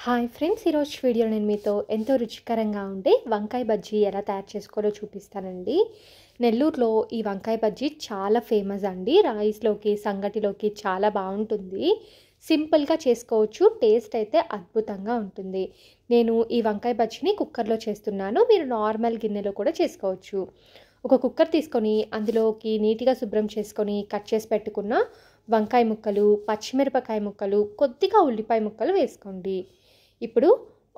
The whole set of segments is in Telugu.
హాయ్ ఫ్రెండ్స్, ఈరోజు వీడియోలో నేను మీతో ఎంతో రుచికరంగా ఉండే వంకాయ బజ్జీ ఎలా తయారు చేసుకోవాలో చూపిస్తానండి. నెల్లూరులో ఈ వంకాయ బజ్జీ చాలా ఫేమస్ అండి. రైస్లోకి, సంగటిలోకి చాలా బాగుంటుంది. సింపుల్గా చేసుకోవచ్చు, టేస్ట్ అయితే అద్భుతంగా ఉంటుంది. నేను ఈ వంకాయ బజ్జీని కుక్కర్లో చేస్తున్నాను. మీరు నార్మల్ గిన్నెలో కూడా చేసుకోవచ్చు. ఒక కుక్కర్ తీసుకొని అందులోకి నీట్గా శుభ్రం చేసుకొని కట్ చేసి పెట్టుకున్న వంకాయ ముక్కలు, పచ్చిమిరపకాయ ముక్కలు, కొద్దిగా ఉల్లిపాయ ముక్కలు వేసుకోండి. ఇప్పుడు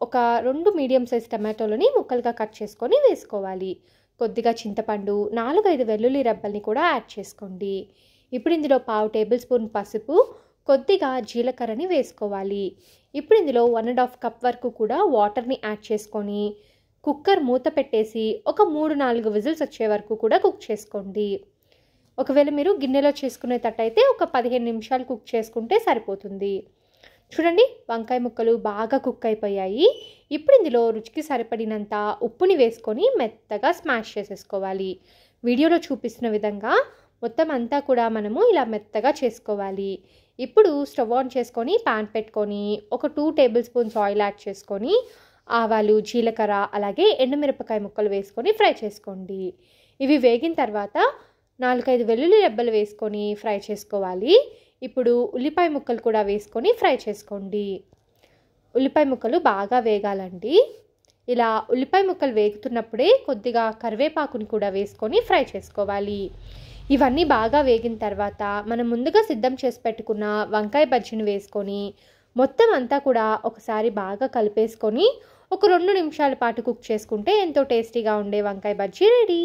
ఒక 2 మీడియం సైజ్ టమాటోలని ముక్కలుగా కట్ చేసుకొని వేసుకోవాలి. కొద్దిగా చింతపండు, 4-5 వెల్లుల్లి రెబ్బల్ని కూడా యాడ్ చేసుకోండి. ఇప్పుడు ఇందులో 1/2 టేబుల్ స్పూన్ పసుపు, కొద్దిగా జీలకర్రని వేసుకోవాలి. ఇప్పుడు ఇందులో 1.5 కప్ వరకు కూడా వాటర్ని యాడ్ చేసుకొని కుక్కర్ మూత పెట్టేసి ఒక 3-4 విజిల్స్ వచ్చే వరకు కూడా కుక్ చేసుకోండి. ఒకవేళ మీరు గిన్నెలో చేసుకునేటట్టయితే ఒక 15 నిమిషాలు కుక్ చేసుకుంటే సరిపోతుంది. చూడండి, వంకాయ ముక్కలు బాగా కుక్ అయిపోయాయి. ఇప్పుడు ఇందులో రుచికి సరిపడినంత ఉప్పుని వేసుకొని మెత్తగా స్మాష్ చేసేసుకోవాలి. వీడియోలో చూపిస్తున్న విధంగా మొత్తం అంతా కూడా మనము ఇలా మెత్తగా చేసుకోవాలి. ఇప్పుడు స్టవ్ ఆన్ చేసుకొని ప్యాన్ పెట్టుకొని ఒక 2 టేబుల్ స్పూన్స్ ఆయిల్ యాడ్ చేసుకొని ఆవాలు, జీలకర్ర అలాగే ఎండుమిరపకాయ ముక్కలు వేసుకొని ఫ్రై చేసుకోండి. ఇవి వేగిన తర్వాత 4-5 వెల్లుల్లి రెబ్బలు వేసుకొని ఫ్రై చేసుకోవాలి. ఇప్పుడు ఉల్లిపాయ ముక్కలు కూడా వేసుకొని ఫ్రై చేసుకోండి. ఉల్లిపాయ ముక్కలు బాగా వేగాలండి. ఇలా ఉల్లిపాయ ముక్కలు వేగుతున్నప్పుడే కొద్దిగా కరివేపాకుని కూడా వేసుకొని ఫ్రై చేసుకోవాలి. ఇవన్నీ బాగా వేగిన తర్వాత మనం ముందుగా సిద్ధం చేసి పెట్టుకున్న వంకాయ బజ్జీని వేసుకొని మొత్తం అంతా కూడా ఒకసారి బాగా కలిపేసుకొని ఒక 2 నిమిషాల పాటు కుక్ చేసుకుంటే ఎంతో టేస్టీగా ఉండే వంకాయ బజ్జీ రెడీ.